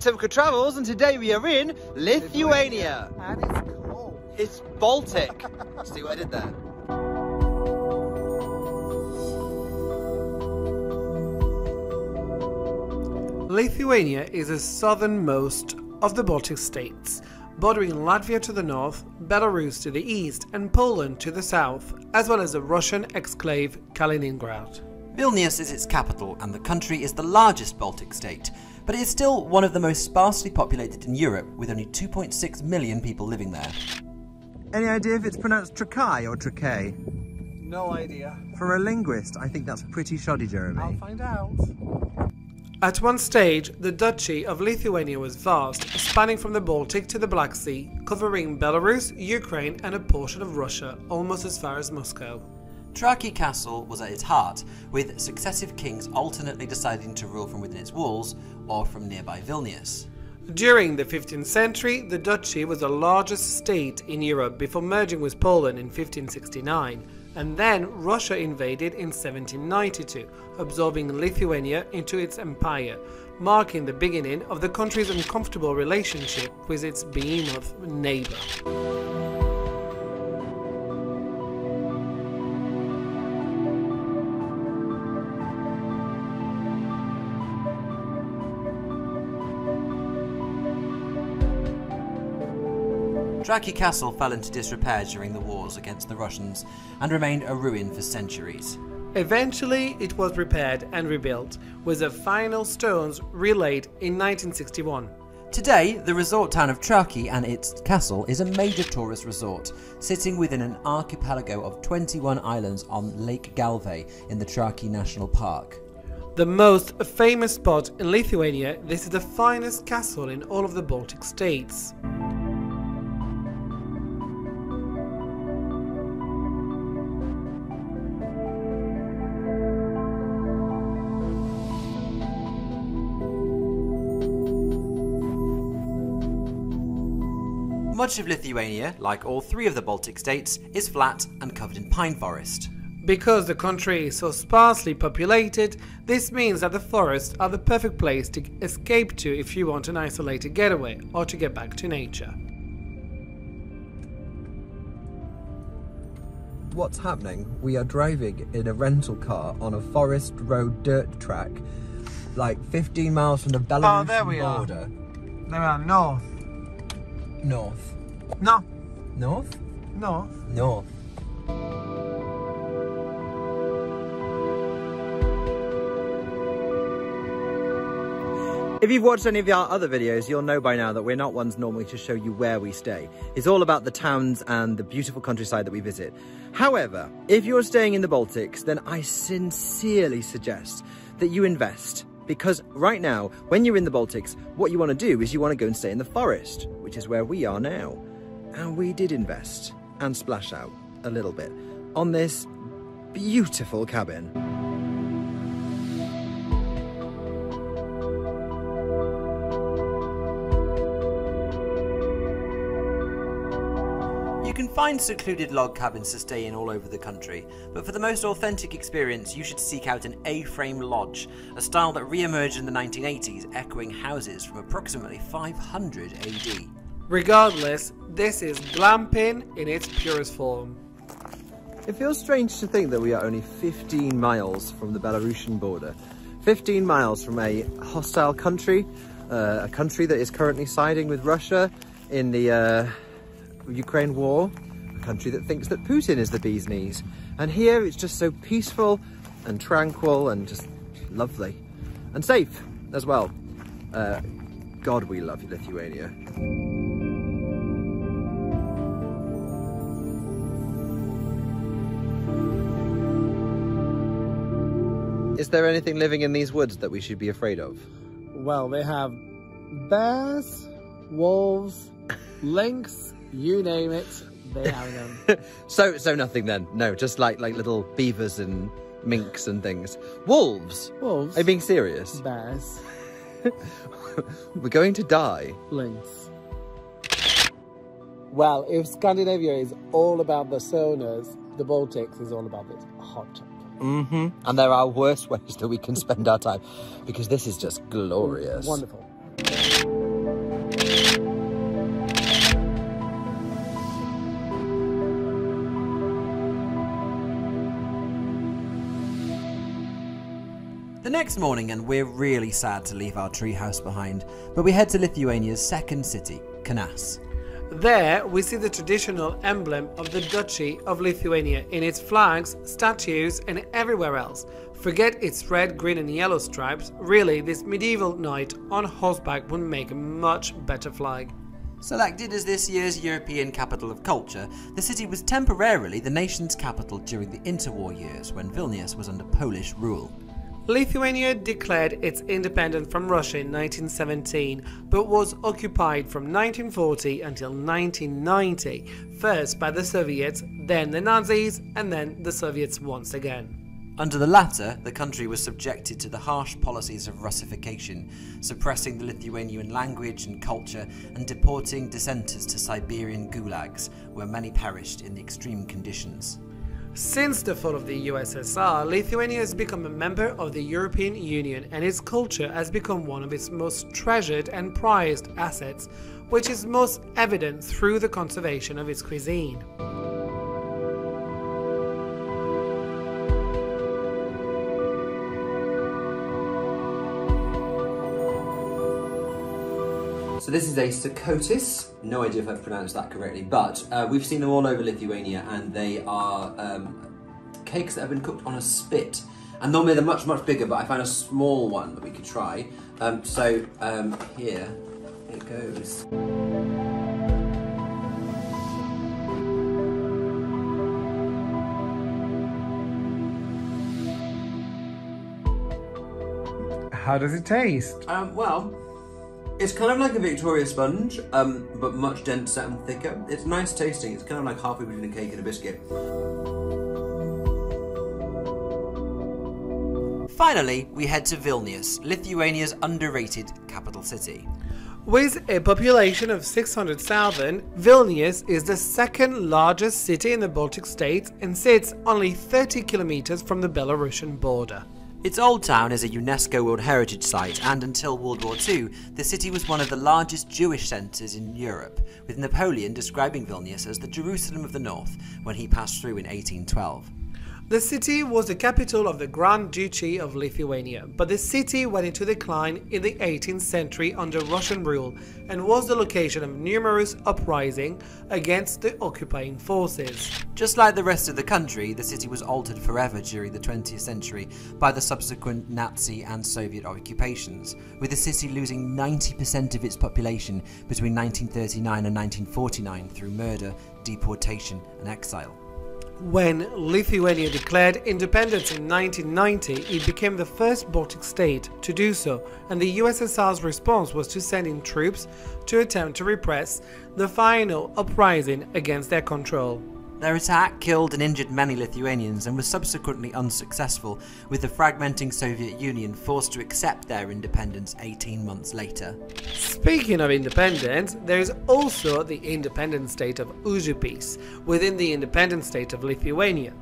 Typical Travels, and today we are in Lithuania. And it's cold. It's Baltic. See what I did there? Lithuania is the southernmost of the Baltic states, bordering Latvia to the north, Belarus to the east, and Poland to the south, as well as the Russian exclave Kaliningrad. Vilnius is its capital, and the country is the largest Baltic state, but it is still one of the most sparsely populated in Europe, with only 2.6 million people living there. Any idea if it's pronounced Trakai or Trakai? No idea. For a linguist, I think that's pretty shoddy, Jeremy. I'll find out. At one stage, the Duchy of Lithuania was vast, spanning from the Baltic to the Black Sea, covering Belarus, Ukraine and a portion of Russia, almost as far as Moscow. Trakai Castle was at its heart, with successive kings alternately deciding to rule from within its walls or from nearby Vilnius. During the 15th century, the duchy was the largest state in Europe before merging with Poland in 1569, and then Russia invaded in 1792, absorbing Lithuania into its empire, marking the beginning of the country's uncomfortable relationship with its behemoth neighbour. Trakai Castle fell into disrepair during the wars against the Russians and remained a ruin for centuries. Eventually, it was repaired and rebuilt, with the final stones relaid in 1961. Today, the resort town of Trakai and its castle is a major tourist resort, sitting within an archipelago of 21 islands on Lake Galve in the Trakai National Park. The most famous spot in Lithuania, this is the finest castle in all of the Baltic states. Much of Lithuania, like all three of the Baltic states, is flat and covered in pine forest. Because the country is so sparsely populated, this means that the forests are the perfect place to escape to if you want an isolated getaway or to get back to nature. What's happening? We are driving in a rental car on a forest road dirt track, like 15 miles from the Belarus border. There we are, north. North. No. North? North. North. If you've watched any of our other videos, you'll know by now that we're not ones normally to show you where we stay. It's all about the towns and the beautiful countryside that we visit. However, if you're staying in the Baltics, then I sincerely suggest that you invest. Because right now, when you're in the Baltics, what you want to do is you want to go and stay in the forest, which is where we are now. And we did invest and splash out a little bit on this beautiful cabin. You can find secluded log cabins to stay in all over the country, but for the most authentic experience you should seek out an A-frame lodge, a style that re-emerged in the 1980s, echoing houses from approximately 500 AD. Regardless, this is glamping in its purest form. It feels strange to think that we are only 15 miles from the Belarusian border. 15 miles from a hostile country, a country that is currently siding with Russia in the Ukraine war, a country that thinks that Putin is the bee's knees. And here it's just so peaceful and tranquil and just lovely. And safe as well. God, we love Lithuania. Is there anything living in these woods that we should be afraid of? Well, they have bears, wolves, lynx, you name it, they have them. So nothing then? No, just like little beavers and minks and things. Wolves? Wolves. Are you being serious? Bears. We're going to die. Lynx. Well, if Scandinavia is all about the saunas, the Baltics is all about the hot tub. Mm-hmm. And there are worse ways that we can spend our time, because this is just glorious. Wonderful. The next morning, and we're really sad to leave our treehouse behind, but we head to Lithuania's second city, Kaunas. There, we see the traditional emblem of the Duchy of Lithuania in its flags, statues, and everywhere else. Forget its red, green, and yellow stripes. Really, this medieval knight on horseback would make a much better flag. Selected as this year's European Capital of Culture, the city was temporarily the nation's capital during the interwar years when Vilnius was under Polish rule. Lithuania declared its independence from Russia in 1917, but was occupied from 1940 until 1990, first by the Soviets, then the Nazis, and then the Soviets once again. Under the latter, the country was subjected to the harsh policies of Russification, suppressing the Lithuanian language and culture and deporting dissenters to Siberian gulags, where many perished in the extreme conditions. Since the fall of the USSR, Lithuania has become a member of the European Union, and its culture has become one of its most treasured and prized assets, which is most evident through the conservation of its cuisine. So this is a Sakotis, no idea if I've pronounced that correctly, but we've seen them all over Lithuania, and they are cakes that have been cooked on a spit. And normally they're much, much bigger, but I found a small one that we could try. Here it goes. How does it taste? Well, it's kind of like a Victoria sponge, but much denser and thicker. It's nice tasting. It's kind of like halfway between a cake and a biscuit. Finally, we head to Vilnius, Lithuania's underrated capital city. With a population of 600,000, Vilnius is the second largest city in the Baltic State and sits only 30 kilometers from the Belarusian border. Its old town is a UNESCO World Heritage Site, and until World War II, the city was one of the largest Jewish centres in Europe, with Napoleon describing Vilnius as the Jerusalem of the North when he passed through in 1812. The city was the capital of the Grand Duchy of Lithuania, but the city went into decline in the 18th century under Russian rule and was the location of numerous uprisings against the occupying forces. Just like the rest of the country, the city was altered forever during the 20th century by the subsequent Nazi and Soviet occupations, with the city losing 90% of its population between 1939 and 1949 through murder, deportation and exile. When Lithuania declared independence in 1990, it became the first Baltic state to do so, and the USSR's response was to send in troops to attempt to repress the final uprising against their control. Their attack killed and injured many Lithuanians and was subsequently unsuccessful, with the fragmenting Soviet Union forced to accept their independence 18 months later. Speaking of independence, there is also the independent state of Užupis, within the independent state of Lithuania.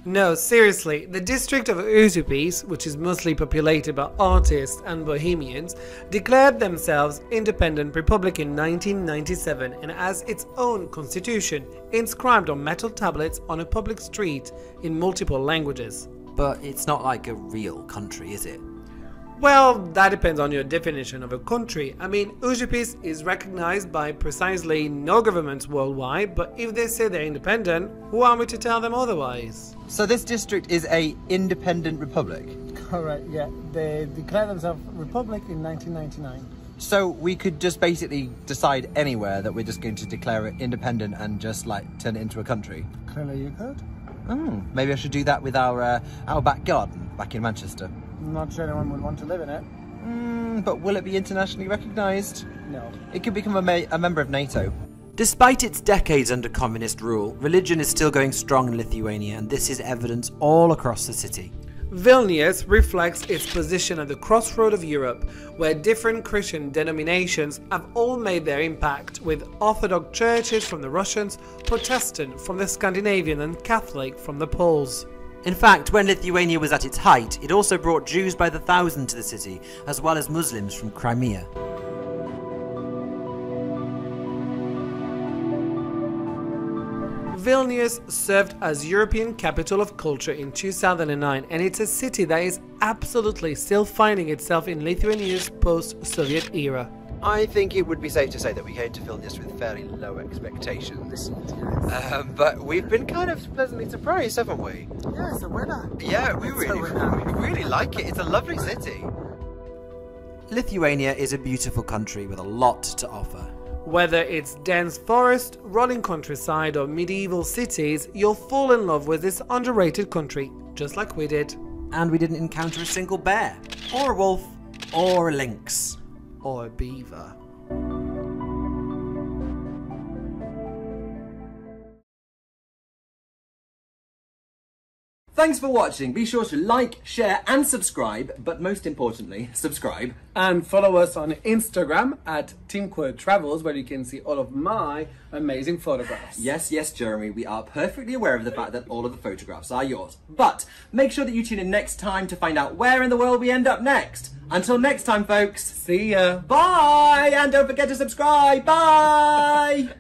No, seriously, the district of Užupis, which is mostly populated by artists and bohemians, declared themselves independent republic in 1997 and has its own constitution, inscribed on metal tablets on a public street in multiple languages. But it's not like a real country, is it? Well, that depends on your definition of a country. I mean, Užupis is recognized by precisely no governments worldwide, but if they say they're independent, who are we to tell them otherwise? So this district is a independent republic? Correct, yeah. They declared themselves republic in 1999. So we could just basically decide anywhere that we're just going to declare it independent and just like turn it into a country? Clearly you could. Maybe I should do that with our back garden back in Manchester. I'm not sure anyone would want to live in it. But will it be internationally recognised? No. It could become a member of NATO. Despite its decades under communist rule, religion is still going strong in Lithuania, and this is evident all across the city. Vilnius reflects its position at the crossroad of Europe, where different Christian denominations have all made their impact, with Orthodox churches from the Russians, Protestant from the Scandinavian and Catholic from the Poles. In fact, when Lithuania was at its height, it also brought Jews by the thousand to the city, as well as Muslims from Crimea. Vilnius served as European Capital of Culture in 2009, and it's a city that is absolutely still finding itself in Lithuania's post-Soviet era. I think it would be safe to say that we came to Vilnius with fairly low expectations, but we've been kind of pleasantly surprised, haven't we? Yeah, it's a winner. Yeah, we really like it. It's a lovely city. Lithuania is a beautiful country with a lot to offer. Whether it's dense forest, rolling countryside or medieval cities, you'll fall in love with this underrated country, just like we did. And we didn't encounter a single bear, or a wolf, or a lynx. Or a beaver. Thanks for watching. Be sure to like, share and subscribe, but most importantly, subscribe. And follow us on Instagram at TeamQuadTravels, where you can see all of my amazing photographs. Yes, Jeremy, we are perfectly aware of the fact that all of the photographs are yours. But make sure that you tune in next time to find out where in the world we end up next. Until next time, folks. See ya. Bye! And don't forget to subscribe. Bye!